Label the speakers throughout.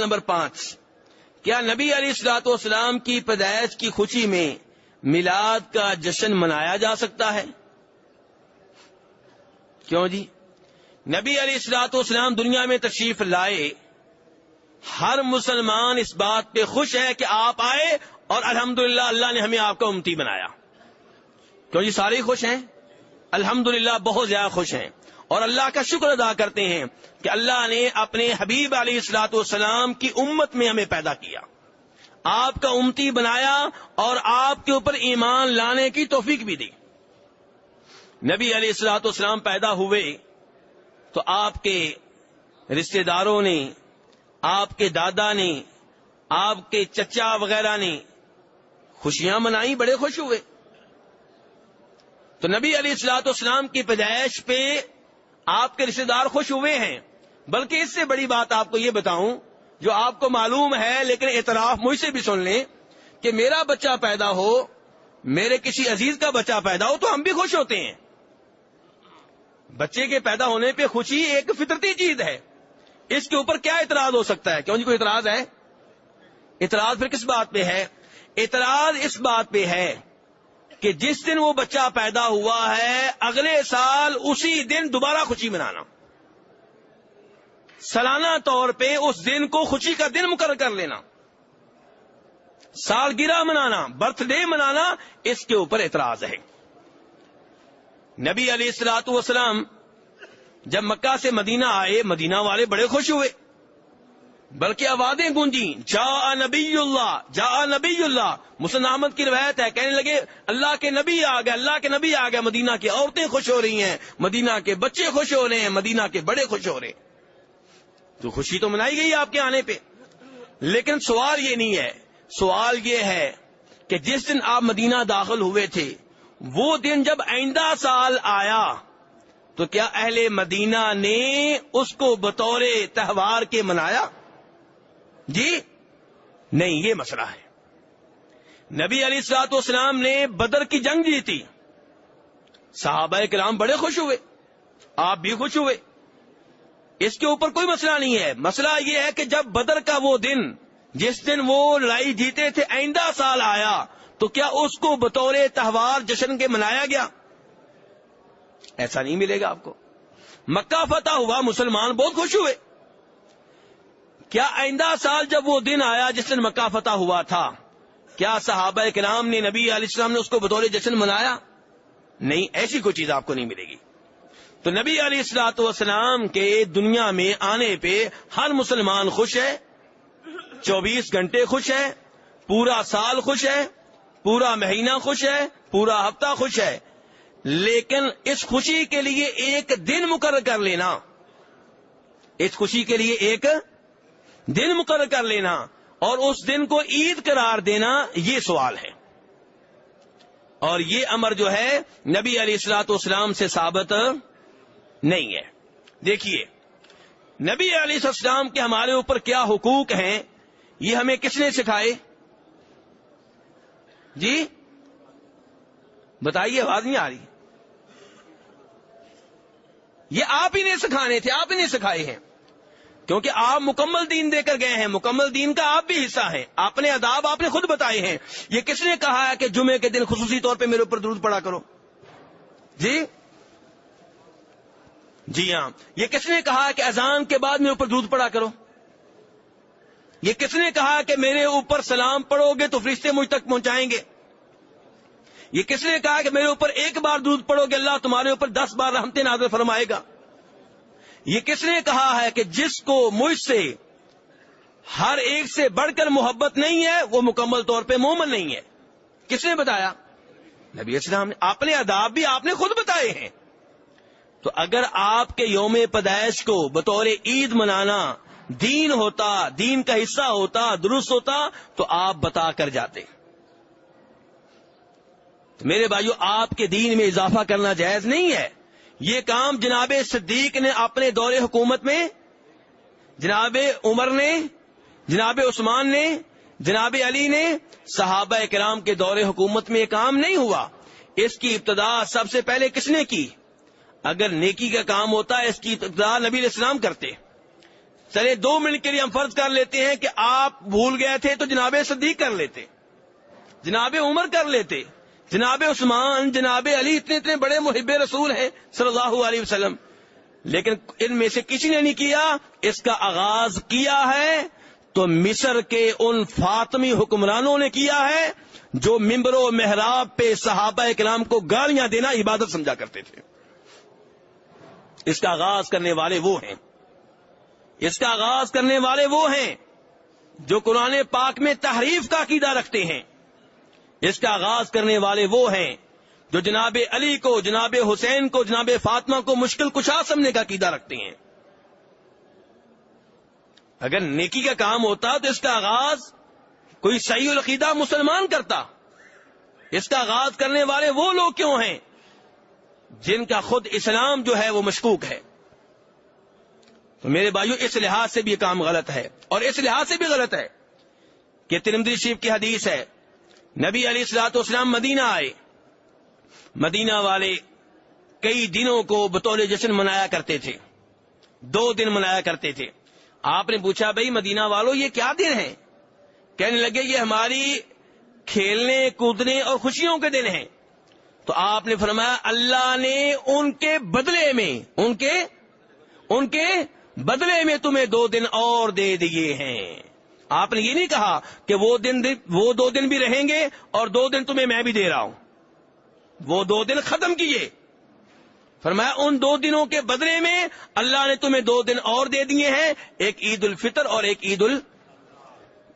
Speaker 1: Number 5، کیا نبی علیہ الصلوۃ والسلام کی پیدائش کی خوشی میں میلاد کا جشن منایا جا سکتا ہے؟ کیوں جی؟ نبی علیہ الصلوۃ والسلام دنیا میں تشریف لائے، ہر مسلمان اس بات پہ خوش ہے کہ آپ آئے اور الحمدللہ اللہ نے ہمیں آپ کا امتی بنایا. کیوں جی؟ سارے ہی خوش ہیں، الحمدللہ بہت زیادہ خوش ہیں، اور اللہ کا شکر ادا کرتے ہیں کہ اللہ نے اپنے حبیب علیہ الصلوۃ والسلام کی امت میں ہمیں پیدا کیا، آپ کا امتی بنایا اور آپ کے اوپر ایمان لانے کی توفیق بھی دی. نبی علیہ الصلوۃ والسلام پیدا ہوئے تو آپ کے رشتہ داروں نے، آپ کے دادا نے، آپ کے چچا وغیرہ نے خوشیاں منائی، بڑے خوش ہوئے. تو نبی علیہ الصلوۃ والسلام کی پیدائش پہ آپ کے رشتہ دار خوش ہوئے ہیں. بلکہ اس سے بڑی بات آپ کو یہ بتاؤں جو آپ کو معلوم ہے لیکن اعتراف مجھ سے بھی سن لیں، کہ میرا بچہ پیدا ہو، میرے کسی عزیز کا بچہ پیدا ہو تو ہم بھی خوش ہوتے ہیں. بچے کے پیدا ہونے پہ خوشی ایک فطرتی چیز ہے، اس کے اوپر کیا اعتراض ہو سکتا ہے؟ کیوں جی کوئی اعتراض ہے؟ اعتراض پھر کس بات پہ ہے؟ اعتراض اس بات پہ ہے کہ جس دن وہ بچہ پیدا ہوا ہے اگلے سال اسی دن دوبارہ خوشی منانا، سالانہ طور پہ اس دن کو خوشی کا دن مقرر کر لینا، سالگرہ منانا، برتھ ڈے منانا، اس کے اوپر اعتراض ہے. نبی علیہ الصلوۃ والسلام جب مکہ سے مدینہ آئے، مدینہ والے بڑے خوش ہوئے، بلکہ آوازیں گونجی، جاء نبی اللہ، جاء نبی اللہ. مسلم احمد کی روایت ہے، کہنے لگے اللہ کے نبی آ گئے، اللہ کے نبی آ گئے. مدینہ کی عورتیں خوش ہو رہی ہیں، مدینہ کے بچے خوش ہو رہے ہیں، مدینہ کے بڑے خوش ہو رہے ہیں. تو خوشی تو منائی گئی آپ کے آنے پہ، لیکن سوال یہ نہیں ہے. سوال یہ ہے کہ جس دن آپ مدینہ داخل ہوئے تھے وہ دن جب آئندہ سال آیا تو کیا اہل مدینہ نے اس کو بطور تہوار کے منایا؟ جی نہیں، یہ مسئلہ ہے. نبی علیہ الصلوۃ والسلام نے بدر کی جنگ جیتی، صحابہ کرام بڑے خوش ہوئے، آپ بھی خوش ہوئے، اس کے اوپر کوئی مسئلہ نہیں ہے. مسئلہ یہ ہے کہ جب بدر کا وہ دن جس دن وہ لڑائی جیتے تھے آئندہ سال آیا تو کیا اس کو بطور تہوار جشن کے منایا گیا؟ ایسا نہیں ملے گا آپ کو. مکہ فتح ہوا، مسلمان بہت خوش ہوئے، کیا آئندہ سال جب وہ دن آیا جس دن مکہ فتح ہوا تھا، کیا صحابہ کرام نے، نبی علیہ السلام نے اس کو بطور جشن منایا؟ نہیں، ایسی کوئی چیز آپ کو نہیں ملے گی. تو نبی علیہ الصلوۃ والسلام کے دنیا میں آنے پہ ہر مسلمان خوش ہے، 24 گھنٹے خوش ہے، پورا سال خوش ہے، پورا مہینہ خوش ہے، پورا ہفتہ خوش ہے. لیکن اس خوشی کے لیے ایک دن مقرر کر لینا، اس خوشی کے لیے ایک دن مقرر کر لینا اور اس دن کو عید قرار دینا، یہ سوال ہے. اور یہ امر جو ہے نبی علیہ الصلوۃ والسلام سے ثابت نہیں ہے. دیکھیے نبی علیہ السلام کے ہمارے اوپر کیا حقوق ہیں، یہ ہمیں کس نے سکھائے؟ جی بتائیے، آواز نہیں آ رہی. یہ آپ ہی نے سکھانے تھے، آپ ہی نے سکھائے ہیں، کیونکہ آپ مکمل دین دے کر گئے ہیں، مکمل دین کا آپ بھی حصہ ہیں، آپ نے آداب آپ نے خود بتائے ہیں. یہ کس نے کہا ہے کہ جمعے کے دن خصوصی طور پہ میرے اوپر درود پڑا کرو؟ جی ہاں. یہ کس نے کہا کہ اذان کے بعد میرے اوپر درود پڑا کرو؟ یہ کس نے کہا کہ میرے اوپر سلام پڑھو گے تو فرشتے مجھ تک پہنچائیں گے؟ یہ کس نے کہا کہ میرے اوپر ایک بار درود پڑھو گے اللہ تمہارے اوپر 10 بار رحمتیں نازل فرمائے گا؟ یہ کس نے کہا ہے کہ جس کو مجھ سے ہر ایک سے بڑھ کر محبت نہیں ہے وہ مکمل طور پہ مومن نہیں ہے؟ کس نے بتایا؟ نبی اسلام نے. آپ نے آداب بھی آپ نے خود بتائے ہیں. تو اگر آپ کے یوم پیدائش کو بطور عید منانا دین ہوتا، دین کا حصہ ہوتا، درست ہوتا تو آپ بتا کر جاتے. تو میرے بھائیو، آپ کے دین میں اضافہ کرنا جائز نہیں ہے. یہ کام جناب صدیق نے اپنے دور حکومت میں، جناب عمر نے، جناب عثمان نے، جناب علی نے، صحابہ کرام کے دور حکومت میں یہ کام نہیں ہوا. اس کی ابتدا سب سے پہلے کس نے کی؟ اگر نیکی کا کام ہوتا ہے اس کی ابتدا نبی علیہ السلام کرتے. چلے 2 منٹ کے لیے ہم فرض کر لیتے ہیں کہ آپ بھول گئے تھے تو جناب صدیق کر لیتے، جناب عمر کر لیتے، جناب عثمان، جناب علی اتنے بڑے محب رسول ہیں صلی اللہ علیہ وسلم، لیکن ان میں سے کسی نے نہیں کیا۔ اس کا آغاز کیا ہے تو مصر کے ان فاطمی حکمرانوں نے کیا ہے جو ممبر و محراب پہ صحابہ کرام کو گالیاں دینا عبادت سمجھا کرتے تھے۔ اس کا آغاز کرنے والے وہ ہیں، اس کا آغاز کرنے والے وہ ہیں جو قرآن پاک میں تحریف کا عقیدہ رکھتے ہیں، اس کا آغاز کرنے والے وہ ہیں جو جناب علی کو، جناب حسین کو، جناب فاطمہ کو مشکل کشا سمجھنے کا عقیدہ رکھتے ہیں۔ اگر نیکی کا کام ہوتا تو اس کا آغاز کوئی صحیح العقیدہ مسلمان کرتا۔ اس کا آغاز کرنے والے وہ لوگ کیوں ہیں جن کا خود اسلام جو ہے وہ مشکوک ہے؟ تو میرے بھائیو، اس لحاظ سے بھی یہ کام غلط ہے، اور اس لحاظ سے بھی غلط ہے کہ ترمذی شریف کی حدیث ہے، نبی علیہ الصلوۃ والسلام مدینہ آئے، مدینہ والے کئی دنوں کو بطور جشن منایا کرتے تھے، 2 دن منایا کرتے تھے۔ آپ نے پوچھا بھائی مدینہ والوں یہ کیا دن ہیں؟ کہنے لگے یہ ہماری کھیلنے کودنے اور خوشیوں کے دن ہیں۔ تو آپ نے فرمایا اللہ نے ان کے بدلے میں تمہیں 2 دن اور دے دیے ہیں۔ آپ نے یہ نہیں کہا کہ وہ 2 دن بھی رہیں گے اور 2 دن تمہیں میں بھی دے رہا ہوں، وہ 2 دن ختم کیے۔ فرمایا ان 2 دنوں کے بدلے میں اللہ نے تمہیں 2 دن اور دے دیے ہیں، ایک عید الفطر اور ایک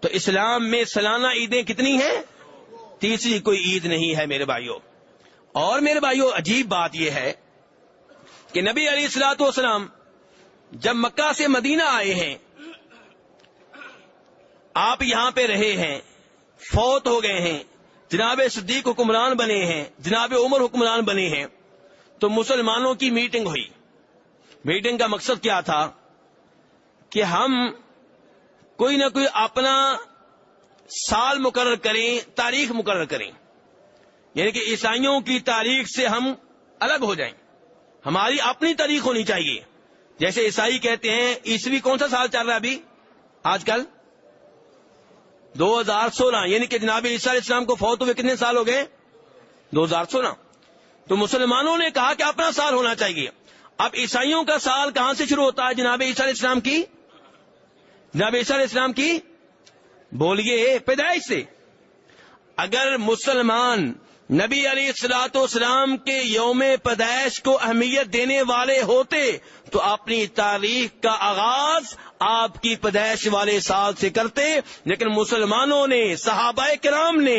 Speaker 1: تو اسلام میں سالانہ عیدیں کتنی ہیں؟ تیسری کوئی عید نہیں ہے میرے بھائیوں۔ اور میرے بھائیوں عجیب بات یہ ہے کہ نبی علیہ الصلوۃ والسلام جب مکہ سے مدینہ آئے ہیں، آپ یہاں پہ رہے ہیں، فوت ہو گئے ہیں، جناب صدیق حکمران بنے ہیں، جناب عمر حکمران بنے ہیں، تو مسلمانوں کی میٹنگ ہوئی۔ میٹنگ کا مقصد کیا تھا کہ ہم کوئی نہ کوئی اپنا سال مقرر کریں، تاریخ مقرر کریں، یعنی کہ عیسائیوں کی تاریخ سے ہم الگ ہو جائیں، ہماری اپنی تاریخ ہونی چاہیے۔ جیسے عیسائی کہتے ہیں عیسوی کون سا سال چل رہا ہے ابھی آج کل؟ 2016، یعنی کہ جناب عیسیٰ علیہ السلام کو فوت ہوئے کتنے سال ہو گئے؟ 2016۔ تو مسلمانوں نے کہا کہ اپنا سال ہونا چاہیے۔ اب عیسائیوں کا سال کہاں سے شروع ہوتا ہے؟ جناب عیسیٰ علیہ السلام کی، جناب عیسیٰ علیہ السلام کی بولیے پیدائش سے۔ اگر مسلمان نبی علیہ الصلوۃ والسلام کے یوم پیدائش کو اہمیت دینے والے ہوتے تو اپنی تاریخ کا آغاز آپ کی پیدائش والے سال سے کرتے، لیکن مسلمانوں نے، صحابہ کرام نے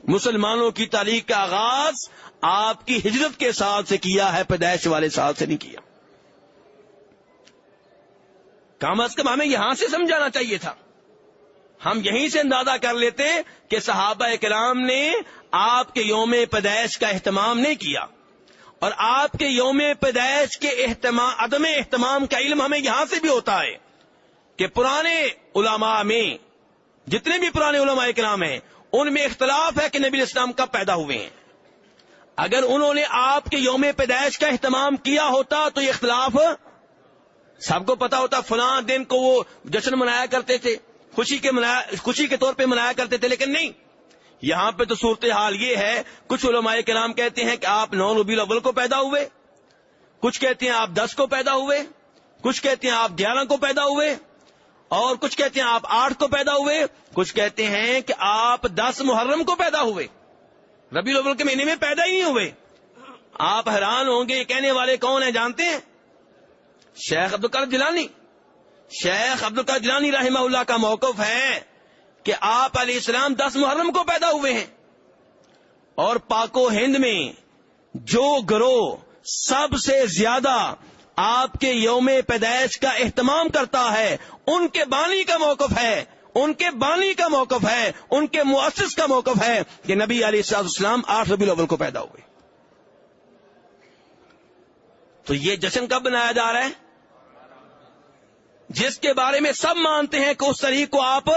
Speaker 1: مسلمانوں کی تاریخ کا آغاز آپ کی ہجرت کے سال سے کیا ہے، پیدائش والے سال سے نہیں کیا۔ کم از کم ہمیں یہاں سے سمجھانا چاہیے تھا۔ ہم یہیں سے اندازہ کر لیتے کہ صحابہ کرام نے آپ کے یوم پیدائش کا اہتمام نہیں کیا، اور آپ کے یوم پیدائش کے عدم اہتمام کا علم ہمیں یہاں سے بھی ہوتا ہے کہ پرانے علماء میں، جتنے بھی پرانے علماء کرام ہیں، ان میں اختلاف ہے کہ نبی علیہ السلام کب پیدا ہوئے ہیں۔ اگر انہوں نے آپ کے یوم پیدائش کا اہتمام کیا ہوتا تو یہ اختلاف سب کو پتا ہوتا، فلاں دن کو وہ جشن منایا کرتے تھے، خوشی کے طور پہ منایا کرتے تھے، لیکن نہیں۔ یہاں پہ تو صورتحال یہ ہے، کچھ علماء کرام کہتے ہیں کہ آپ 9 ربیع الاول کو پیدا ہوئے، کچھ کہتے ہیں آپ 10 کو پیدا ہوئے، کچھ کہتے ہیں آپ 11 کو پیدا ہوئے، اور کچھ کہتے ہیں آپ 8 کو پیدا ہوئے، کچھ کہتے ہیں کہ آپ 10 محرم کو پیدا ہوئے، ربیع الاول کے مہینے میں پیدا ہی نہیں ہوئے۔ آپ حیران ہوں گے یہ کہنے والے کون ہیں جانتے ہیں؟ شیخ عبدالقادر جیلانی۔ شیخ عبدالقادر جیلانی رحمہ اللہ کا موقف ہے کہ آپ علیہ السلام 10 محرم کو پیدا ہوئے ہیں، اور پاک و ہند میں جو گروہ سب سے زیادہ آپ کے یوم پیدائش کا اہتمام کرتا ہے، ان کے بانی کا موقف ہے، ان کے بانی کا موقف ہے، ان کے مؤسس کا موقف ہے کہ نبی علیہ السلام 8 ربیع الاول کو پیدا ہوئے۔ تو یہ جشن کب منایا جا رہا ہے؟ جس کے بارے میں سب مانتے ہیں کہ اس تاریخ کو آپ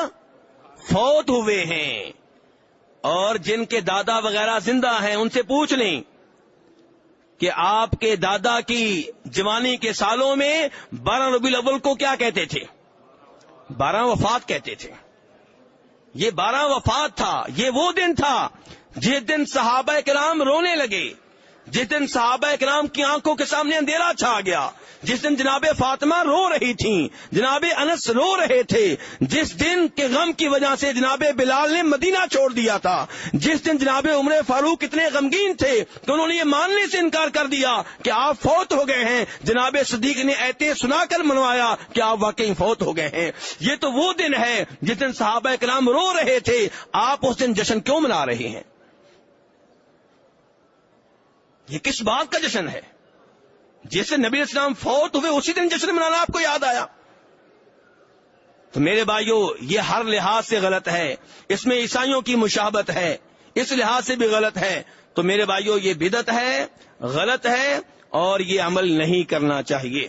Speaker 1: فوت ہوئے ہیں، اور جن کے دادا وغیرہ زندہ ہیں ان سے پوچھ لیں کہ آپ کے دادا کی جوانی کے سالوں میں 12 ربیع الاول کو کیا کہتے تھے؟ 12 وفات کہتے تھے. یہ 12 وفات تھا. یہ وہ دن تھا جس دن صحابہ کرام رونے لگے, جس دن صحابہ کرام کی آنکھوں کے سامنے اندھیرا چھا گیا, جس دن جناب فاطمہ رو رہی تھیں, جناب انس رو رہے تھے, جس دن کے غم کی وجہ سے جناب بلال نے مدینہ چھوڑ دیا تھا, جس دن جناب عمر فاروق اتنے غمگین تھے کہ انہوں نے یہ ماننے سے انکار کر دیا کہ آپ فوت ہو گئے ہیں, جناب صدیق نے ایتے سنا کر منوایا کہ آپ واقعی فوت ہو گئے ہیں. یہ تو وہ دن ہے جس دن صحابہ کرام رو رہے تھے, آپ اس دن جشن کیوں منا رہے ہیں؟ یہ کس بات کا جشن ہے؟ جس دن نبی اسلام فوت ہوئے اسی دن جشن منانا آپ کو یاد آیا؟ تو میرے بھائیو, یہ ہر لحاظ سے غلط ہے. اس میں عیسائیوں کی مشابہت ہے, اس لحاظ سے بھی غلط ہے. تو میرے بھائیو, یہ بدعت ہے, غلط ہے, اور یہ عمل نہیں کرنا چاہیے.